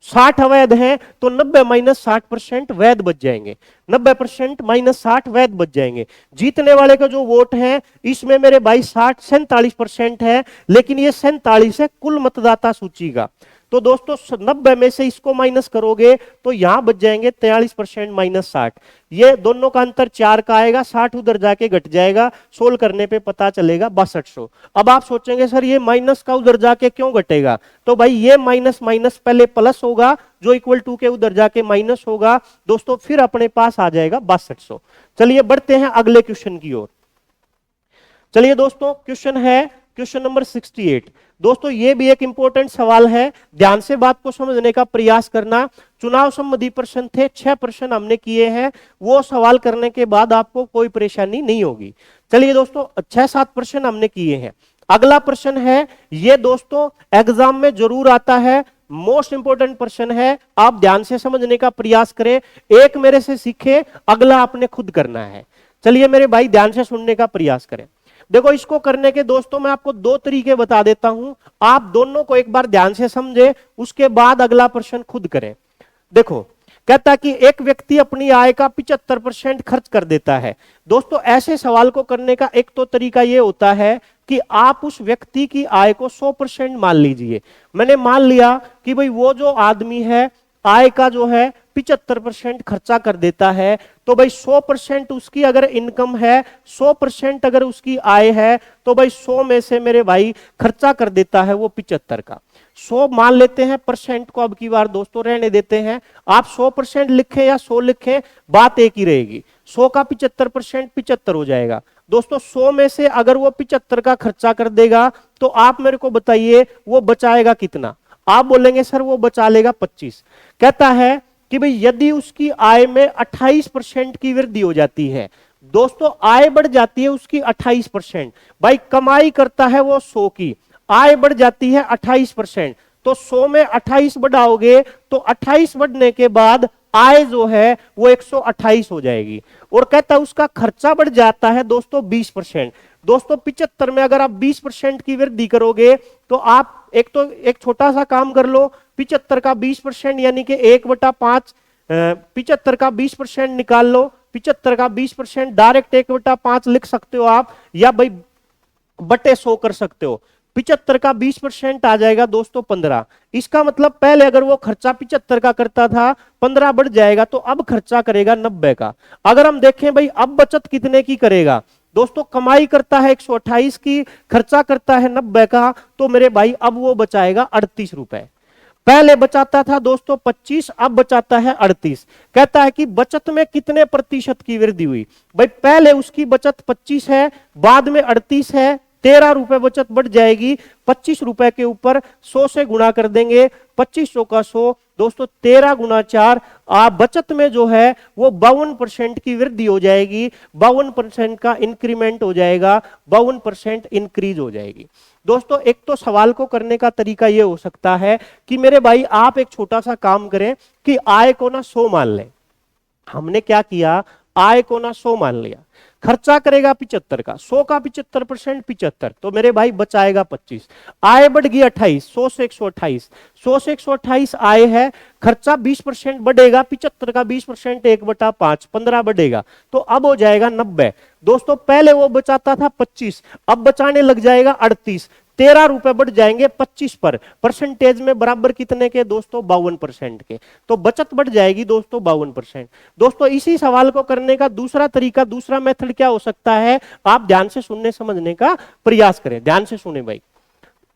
60 अवैध हैं, तो 90 माइनस 60% वैध बच जाएंगे। 90% माइनस 60 वैध बच जाएंगे। जीतने वाले का जो वोट है इसमें मेरे भाई 47% है, लेकिन ये 47 है कुल मतदाता सूची का। तो दोस्तों 90 में से इसको माइनस करोगे तो यहां बच जाएंगे 43% माइनस 60। ये दोनों का अंतर 4 का आएगा, 60 उधर जाके घट जाएगा, सोल्व करने पे पता चलेगा 6200। अब आप सोचेंगे सर ये माइनस का उधर जाके क्यों घटेगा, तो भाई ये माइनस माइनस पहले प्लस होगा, जो इक्वल टू के उधर जाके माइनस होगा दोस्तों, फिर अपने पास आ जाएगा 6200। चलिए बढ़ते हैं अगले क्वेश्चन की ओर। चलिए दोस्तों क्वेश्चन है क्वेश्चन नंबर 68। दोस्तों ये भी एक इंपॉर्टेंट सवाल है, ध्यान से बात को समझने का प्रयास करना। चुनाव संबंधी प्रश्न थे, 6 प्रश्न हमने किए हैं, वो सवाल करने के बाद आपको कोई परेशानी नहीं होगी। चलिए दोस्तों 6-7 प्रश्न हमने किए हैं। अगला प्रश्न है, ये दोस्तों एग्जाम में जरूर आता है, मोस्ट इंपोर्टेंट प्रश्न है, आप ध्यान से समझने का प्रयास करें। एक मेरे से सीखे, अगला आपने खुद करना है। चलिए मेरे भाई ध्यान से सुनने का प्रयास करें। देखो इसको करने के दोस्तों मैं आपको 2 तरीके बता देता हूं, आप दोनों को एक बार ध्यान से समझे, उसके बाद अगला प्रश्न खुद करें। देखो कहता कि एक व्यक्ति अपनी आय का 75% खर्च कर देता है। दोस्तों ऐसे सवाल को करने का एक तो तरीका यह होता है कि आप उस व्यक्ति की आय को 100% मान लीजिए। मैंने मान लिया कि भाई वो जो आदमी है आय का जो है 75% खर्चा कर देता है, तो भाई 100% उसकी अगर इनकम है, 100% अगर उसकी आय है, तो भाई 100 में से मेरे भाई खर्चा कर देता है वो 75 का। 100 मान लेते हैं, परसेंट को अब की बार दोस्तों रहने देते हैं। आप 100% लिखें या 100 लिखें, बात एक ही रहेगी। 100 का 75% 75 हो जाएगा। दोस्तों 100 में से अगर वो 75 का खर्चा कर देगा, तो आप मेरे को बताइए वो बचाएगा कितना। आप बोलेंगे सर वो बचा लेगा 25। कहता है कि भाई यदि उसकी आय में 28% की वृद्धि हो जाती है, दोस्तों आय बढ़ जाती है उसकी 28%, भाई कमाई करता है वो 100 की, आय बढ़ जाती है 28%, तो 100 में 28 बढ़ाओगे तो 28 बढ़ने के बाद आय जो है वो 128 हो जाएगी। और कहता है उसका खर्चा बढ़ जाता है दोस्तों 20%। दोस्तों 75 में अगर आप 20% की वृद्धि करोगे तो आप एक छोटा सा काम कर लो, 75 का 20% यानी कि 1/5, 75 का 20% निकाल लो, 75 का 20% डायरेक्ट 1/5 लिख सकते हो आप, या भाई बटे 100 कर सकते हो। 75 का 20% आ जाएगा दोस्तों 15। इसका मतलब पहले अगर वो खर्चा 75 का करता था, 15 बढ़ जाएगा, तो अब खर्चा करेगा 90 का। अगर हम देखें भाई अब बचत कितने की करेगा, दोस्तों कमाई करता है 128 की, खर्चा करता है 90 का, तो मेरे भाई अब वो बचाएगा 38 रुपए। पहले बचाता था दोस्तों 25, अब बचाता है 38। कहता है कि बचत में कितने प्रतिशत की वृद्धि हुई। भाई पहले उसकी बचत 25 है, बाद में 38 है, 13 रुपए बचत बढ़ जाएगी। 25 रुपए के ऊपर 100 से गुणा कर देंगे, 2500 का 100 दोस्तों 13 गुना 4, आप बचत में जो है वो 52% की वृद्धि हो जाएगी, 52% का इंक्रीमेंट हो जाएगा, 52% इंक्रीज हो जाएगी। दोस्तों एक तो सवाल को करने का तरीका ये हो सकता है कि मेरे भाई आप एक छोटा सा काम करें कि आय को ना 100 मान लें। हमने क्या किया, आय को ना 100 मान लिया, खर्चा करेगा 75 का, 100 का 75% 75, तो मेरे भाई बचाएगा 25। आय बढ़ गई 28, 100 से 128, 100 से 128 आय है, खर्चा 20% बढ़ेगा, 75 का 20% 1/5 15 बढ़ेगा, तो अब हो जाएगा 90। दोस्तों पहले वो बचाता था 25, अब बचाने लग जाएगा 38, 13 रुपए बढ़ जाएंगे 25 पर, परसेंटेज में बराबर कितने के दोस्तों 52% के, तो बचत बढ़ जाएगी दोस्तों 52%। दोस्तों इसी सवाल को करने का दूसरा तरीका, दूसरा मेथड क्या हो सकता है, आप ध्यान से सुनने समझने का प्रयास करें, ध्यान से सुने भाई,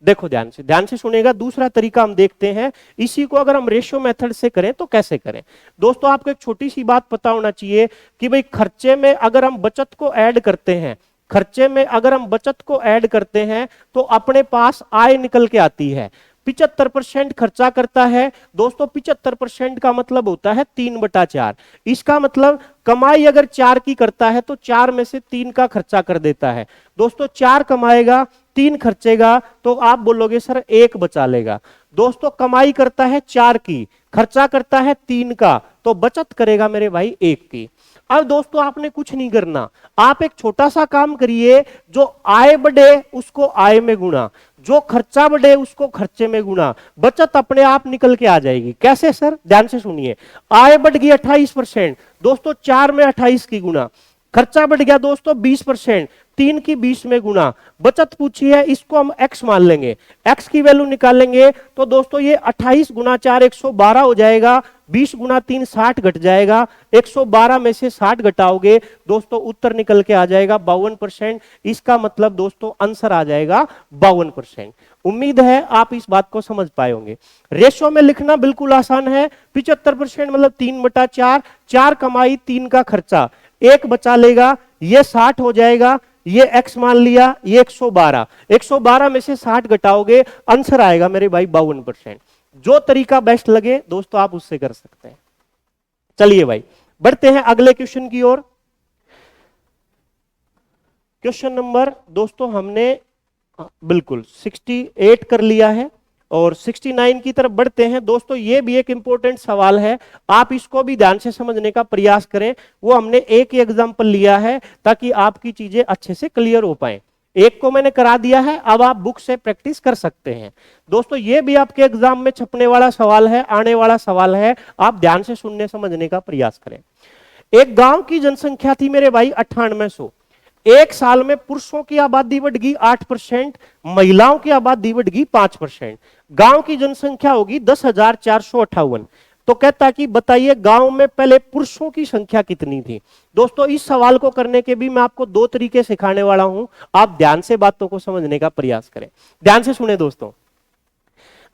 देखो ध्यान से सुनेगा। दूसरा तरीका हम देखते हैं, इसी को अगर हम रेशियो मेथड से करें तो कैसे करें। दोस्तों आपको एक छोटी सी बात पता होना चाहिए कि भाई खर्चे में अगर हम बचत को ऐड करते हैं, खर्चे में अगर हम बचत को ऐड करते हैं तो अपने पास आय निकल के आती है। 75% खर्चा करता है दोस्तों, 75% का मतलब होता है 3/4। इसका मतलब कमाई अगर 4 की करता है तो 4 में से 3 का खर्चा कर देता है। दोस्तों 4 कमाएगा 3 खर्चेगा, तो आप बोलोगे सर 1 बचा लेगा। दोस्तों कमाई करता है 4 की, खर्चा करता है 3 का, तो बचत करेगा मेरे भाई 1 की। अब दोस्तों आपने कुछ नहीं करना, आप एक छोटा सा काम करिए, जो आय बढ़े उसको आय में गुणा, जो खर्चा बढ़े उसको खर्चे में गुणा, बचत अपने आप निकल के आ जाएगी। कैसे सर, ध्यान से सुनिए। आय बढ़ गई 28%, दोस्तों 4 में 28 की गुणा, खर्चा बढ़ गया दोस्तों 20%, 3 की 20 में गुणा, बचत पूछी है इसको हम x मान लेंगे, x की वैल्यू निकालेंगे तो दोस्तों ये 28 गुना 4 112 हो जाएगा, 20 गुना 3 60 घट जाएगा, 112 में से 60 घटाओगे दोस्तों उत्तर निकल के आ जाएगा 52%। इसका मतलब दोस्तों आंसर आ जाएगा 52%। उम्मीद है आप इस बात को समझ पाए होंगे। रेशो में लिखना बिल्कुल आसान है, 75% मतलब 3/4, 4 कमाई 3 का खर्चा, 1 बचा लेगा, ये 60 हो जाएगा, ये x मान लिया, ये 112, 112 में से 60 घटाओगे, आंसर आएगा मेरे भाई 52%। जो तरीका बेस्ट लगे दोस्तों आप उससे कर सकते हैं। चलिए भाई बढ़ते हैं अगले क्वेश्चन की ओर। क्वेश्चन नंबर दोस्तों हमने बिल्कुल 68 कर लिया है और 69 की तरफ बढ़ते हैं। दोस्तों ये भी एक इंपॉर्टेंट सवाल है, आप इसको भी ध्यान से समझने का प्रयास करें। वो हमने एक ही एग्जांपल लिया है ताकि आपकी चीजें अच्छे से क्लियर हो पाए। एक को मैंने करा दिया है, अब आप बुक से प्रैक्टिस कर सकते हैं। दोस्तों ये भी आपके एग्जाम में छपने वाला सवाल है, आने वाला सवाल है, आप ध्यान से सुनने समझने का प्रयास करें। एक गांव की जनसंख्या थी मेरे भाई 9800। एक साल में पुरुषों की आबादी बढ़ गई 8%, महिलाओं की आबादी बढ़ गई 5%। गांव की जनसंख्या होगी 10,458। तो कहता कि बताइए गांव में पहले पुरुषों की संख्या कितनी थी। दोस्तों इस सवाल को करने के भी मैं आपको 2 तरीके सिखाने वाला हूं, आप ध्यान से बातों को समझने का प्रयास करें। ध्यान से सुने दोस्तों।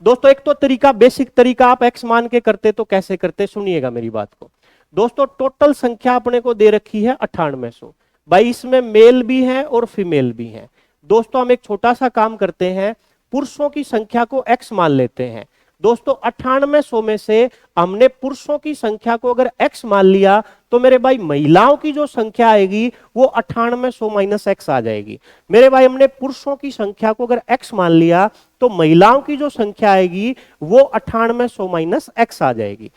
दोस्तों एक तो तरीका, बेसिक तरीका, आप एक्स मान के करते तो कैसे करते, सुनिएगा मेरी बात को। दोस्तों टोटल संख्या अपने को दे रखी है 9800, भाई इसमें मेल भी है और फीमेल भी है। दोस्तों हम एक छोटा सा काम करते हैं, पुरुषों की संख्या को x मान लेते हैं। दोस्तों 9800 में से हमने पुरुषों की संख्या को अगर x मान लिया तो मेरे भाई महिलाओं की जो संख्या आएगी वो 9800 माइनस x आ जाएगी। मेरे भाई हमने पुरुषों की संख्या को अगर x मान लिया तो महिलाओं की जो संख्या आएगी वो 9800 माइनस x आ जाएगी।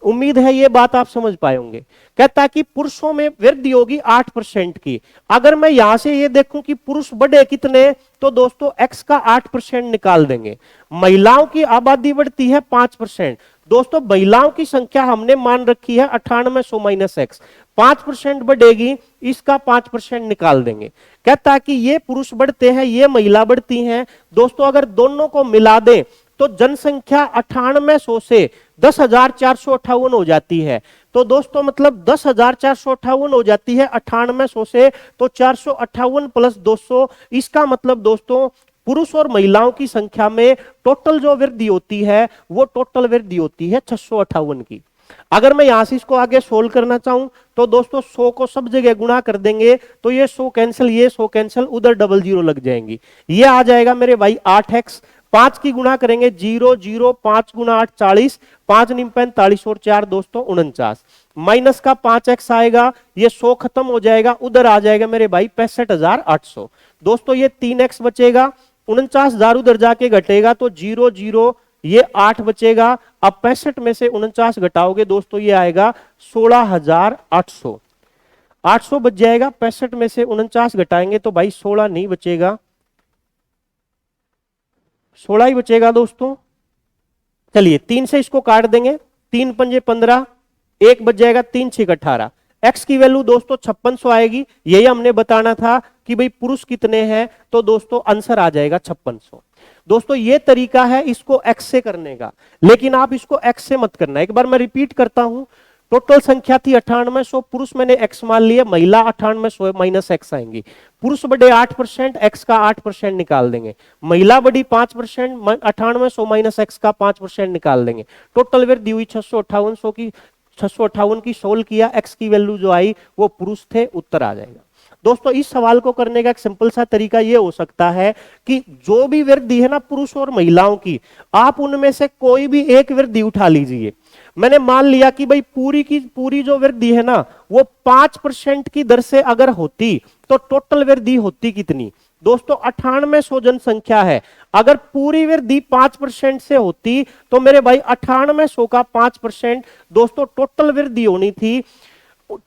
उम्मीद है ये बात आप समझ पाए होंगे। कहता है कि पुरुषों में वृद्धि होगी 8% की। अगर मैं यहां से ये देखूं कि पुरुष बढ़े कितने, तो दोस्तों x का 8% निकाल देंगे। महिलाओं की आबादी बढ़ती है 5%। दोस्तों महिलाओं की संख्या हमने मान रखी है 9800 माइनस x, 5% बढ़ेगी, इसका 5% निकाल देंगे। कहता है कि ये पुरुष बढ़ते हैं, ये महिला बढ़ती हैं। दोस्तों अगर दोनों को मिला दें तो जनसंख्या 9800 से 10,458 हो जाती है। तो दोस्तों मतलब 10,458 हो जाती है 9800 से, तो 458 प्लस 200, इसका मतलब दोस्तों पुरुष और महिलाओं की संख्या में टोटल जो वृद्धि होती है वो टोटल वृद्धि होती है 658 की। अगर मैं यहां से इसको आगे सोल्व करना चाहूं तो दोस्तों 100 को सब जगह गुणा कर देंगे तो ये 100 कैंसिल, ये 100 कैंसिल, उधर डबल जीरो लग जाएंगी। ये आ जाएगा मेरे भाई 8x, 5 की गुणा करेंगे 0 0, 5 गुणा 8 40, 5 निम 45 और 4 दोस्तों 49, माइनस का 5x आएगा, ये 100 खत्म हो जाएगा, उधर आ जाएगा मेरे भाई 65,800। दोस्तों ये 3x बचेगा, 49,000 उधर जाके घटेगा तो 0 0, ये 8 बचेगा। अब 65 में से 49 घटाओगे दोस्तों ये आएगा 16,800, 800 बच जाएगा। 65 में से 49 घटाएंगे तो भाई 16 नहीं बचेगा, 16 ही बचेगा दोस्तों। चलिए 3 से इसको काट देंगे, 3 पंजे 15, 1 बच जाएगा, 3 6 18। एक्स की वैल्यू दोस्तों 5600 आएगी। यही हमने बताना था कि भाई पुरुष कितने हैं, तो दोस्तों आंसर आ जाएगा 5600। दोस्तों ये तरीका है इसको एक्स से करने का, लेकिन आप इसको एक्स से मत करना। एक बार मैं रिपीट करता हूं, टोटल संख्या थी 9800, पुरुष मैंने एक्स मान लिया, महिला 9800 माइनस एक्स आएंगी। पुरुष बढ़े 8%, एक्स का 8% निकाल देंगे, महिला बढ़ी 5%, 9800 माइनस एक्स का 5% निकाल देंगे। टोटल वृद्धि हुई 658 की, 658 की सोल्व किया, एक्स की वैल्यू जो आई वो पुरुष थे, उत्तर आ जाएगा। दोस्तों इस सवाल को करने का एक सिंपल सा तरीका ये हो सकता है कि जो भी वृद्धि है ना पुरुष और महिलाओं की, आप उनमें से कोई भी एक वृद्धि उठा लीजिए। मैंने मान लिया कि भाई पूरी की पूरी जो वृद्धि है ना वो 5% की दर से अगर होती तो टोटल वृद्धि होती कितनी। दोस्तों 9800 जनसंख्या है, अगर पूरी वृद्धि 5% से होती तो मेरे भाई 9800 का 5% दोस्तों टोटल वृद्धि होनी थी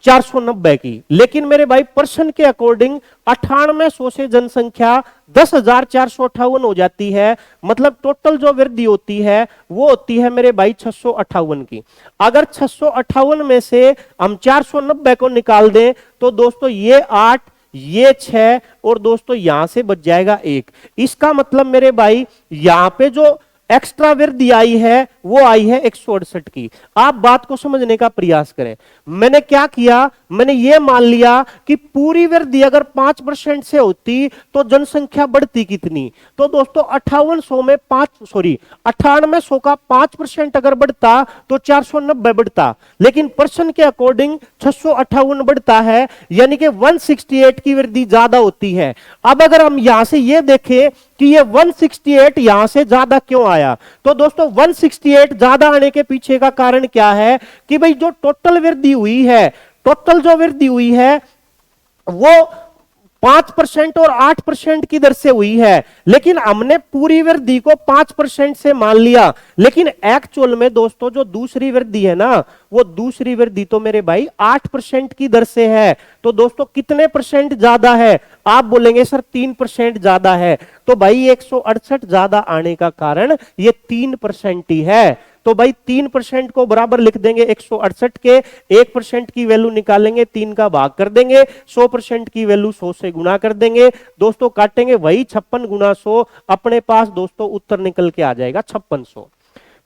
490 की। लेकिन मेरे भाई पर्सन के अकॉर्डिंग 9800 से जनसंख्या 10,458 हो जाती है, मतलब टोटल जो वृद्धि होती है वो होती है मेरे भाई 658 की। अगर 658 में से हम 490 को निकाल दें तो दोस्तों ये 8, ये 6 और दोस्तों यहां से बच जाएगा 1। इसका मतलब मेरे भाई यहां पे जो एक्स्ट्रा वृद्धि आई है वो आई है 168 की। आप बात को समझने का प्रयास करें। मैंने क्या किया, मैंने ये मान लिया कि पूरी वृद्धि अगर 5% से होती तो जनसंख्या बढ़ती कितनी। तो दोस्तों 5800 में 9800 का 5% अगर बढ़ता तो 490 बढ़ता, लेकिन पर्सन के अकॉर्डिंग 658 बढ़ता है, यानी कि 168 की वृद्धि ज्यादा होती है। अब अगर हम यहां से ये देखें कि ये 168 यहां से ज्यादा क्यों आया, तो दोस्तों 168 ज्यादा आने के पीछे का कारण क्या है कि भाई जो टोटल वृद्धि हुई है, टोटल जो वृद्धि हुई है वो 5% और 8% की दर से हुई है, लेकिन हमने पूरी वृद्धि को 5% से मान लिया। लेकिन एक्चुअल में दोस्तों जो दूसरी वृद्धि है ना, वो दूसरी वृद्धि तो मेरे भाई 8% की दर से है। तो दोस्तों कितने परसेंट ज्यादा है, आप बोलेंगे सर 3% ज्यादा है, तो भाई 168 ज्यादा आने का कारण ये 3% ही है। तो भाई 3% को बराबर लिख देंगे 168 के, 1% की वैल्यू निकालेंगे, 3 का भाग कर देंगे, 100% की वैल्यू 100 से गुणा कर देंगे दोस्तों, काटेंगे वही 56 गुना 100, अपने पास दोस्तों उत्तर निकल के आ जाएगा 5600।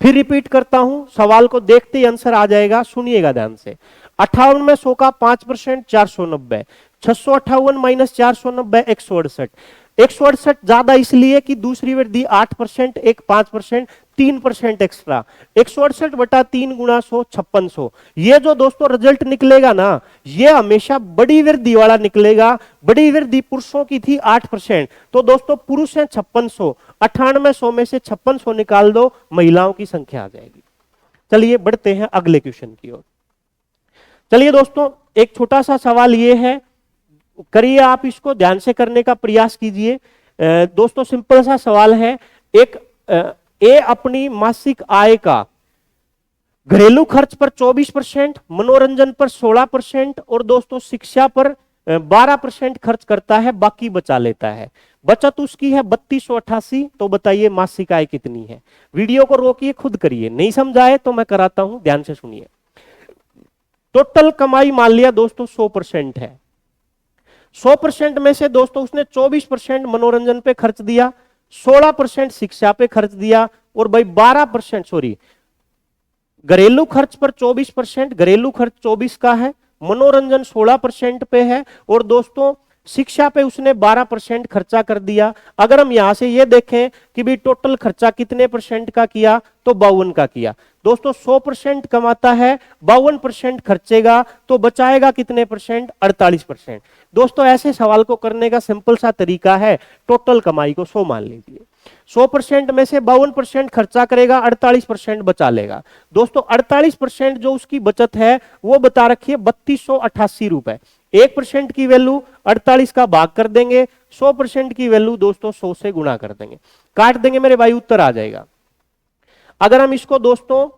फिर रिपीट करता हूं, सवाल को देखते ही आंसर आ जाएगा, सुनिएगा ध्यान से। 58 में 100 का 5% 490, 658 माइनस 490 168। 168 ज्यादा इसलिए कि दूसरी वृद्धि 8%, एक 5%, 3% एक्स्ट्रा। 168 बटा 3 गुणा 100 5600। ये जो दोस्तों रिजल्ट निकलेगा ना, ये हमेशा बड़ी वृद्धि वाला निकलेगा। बड़ी वृद्धि पुरुषों की थी 8%, तो दोस्तों पुरुष है 5600, 9800 में से 5600 निकाल दो, महिलाओं की संख्या आ जाएगी। चलिए बढ़ते हैं अगले क्वेश्चन की ओर। चलिए दोस्तों एक छोटा सा सवाल ये है, करिए आप इसको ध्यान से करने का प्रयास कीजिए। दोस्तों सिंपल सा सवाल है, एक ए अपनी मासिक आय का घरेलू खर्च पर 24%, मनोरंजन पर 16% और दोस्तों शिक्षा पर 12% खर्च करता है, बाकी बचा लेता है। बचत उसकी है 3288। तो बताइए मासिक आय कितनी है। वीडियो को रोकिए, खुद करिए, नहीं समझाए तो मैं कराता हूं, ध्यान से सुनिए। टोटल कमाई मान लिया दोस्तों 100% है। 100% में से दोस्तों उसने 24% मनोरंजन पे खर्च दिया, 16% शिक्षा पे खर्च दिया और भाई 12% घरेलू खर्च पर 24%, घरेलू खर्च 24 का है, मनोरंजन 16% पे है और दोस्तों शिक्षा पे उसने 12% खर्चा कर दिया। अगर हम यहां से ये देखें कि भी टोटल खर्चा कितने परसेंट का किया, तो 52 का किया। दोस्तों 100% कमाता है, 52% खर्चेगा, तो बचाएगा कितने परसेंट? 48%। दोस्तों ऐसे सवाल को करने का सिंपल सा तरीका है, टोटल कमाई को 100 मान लीजिए, 100% में से 52% खर्चा करेगा, 48% बचा लेगा। दोस्तों 48% जो उसकी बचत है वो बता रखी है 3288 रुपए। 1% की वैल्यू 48 का भाग कर देंगे, 100% की वैल्यू दोस्तों 100 से गुणा कर देंगे, काट देंगे मेरे भाई, उत्तर आ जाएगा। अगर हम इसको दोस्तों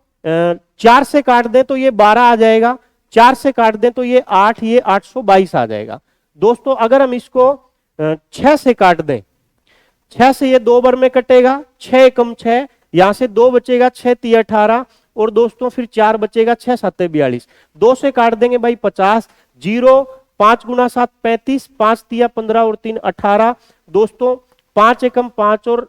4 से काट दें तो ये 12 आ जाएगा, 4 से काट दें तो ये 8, ये 822 आ जाएगा। दोस्तों अगर हम इसको 6 से काट दें, 6 से ये 2 बार में कटेगा, 6 कम 6, यहां से 2 बचेगा, 6 3 18, और दोस्तों फिर 4 बचेगा, 6 7 42, 2 से काट देंगे भाई 50, 0, 5 गुना 7 35, 5 तिया 15 और 3 18, दोस्तों 5 एकम 5 और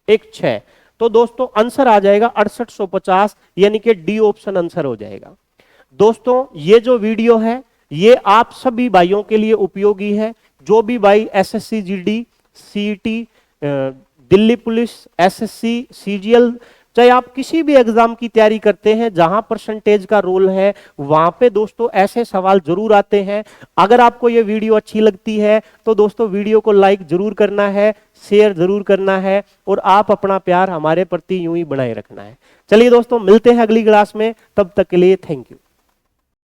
1 6, तो दोस्तों आंसर आ जाएगा 6850, यानी कि डी ऑप्शन आंसर हो जाएगा। दोस्तों ये जो वीडियो है ये आप सभी भाइयों के लिए उपयोगी है, जो भी भाई SSC GD, CET, Delhi police, SSC, CGL, चाहे आप किसी भी एग्जाम की तैयारी करते हैं जहां परसेंटेज का रोल है, वहां पे दोस्तों ऐसे सवाल जरूर आते हैं। अगर आपको ये वीडियो अच्छी लगती है तो दोस्तों वीडियो को लाइक जरूर करना है, शेयर जरूर करना है, और आप अपना प्यार हमारे प्रति यूं ही बनाए रखना है। चलिए दोस्तों मिलते हैं अगली क्लास में, तब तक के लिए थैंक यू।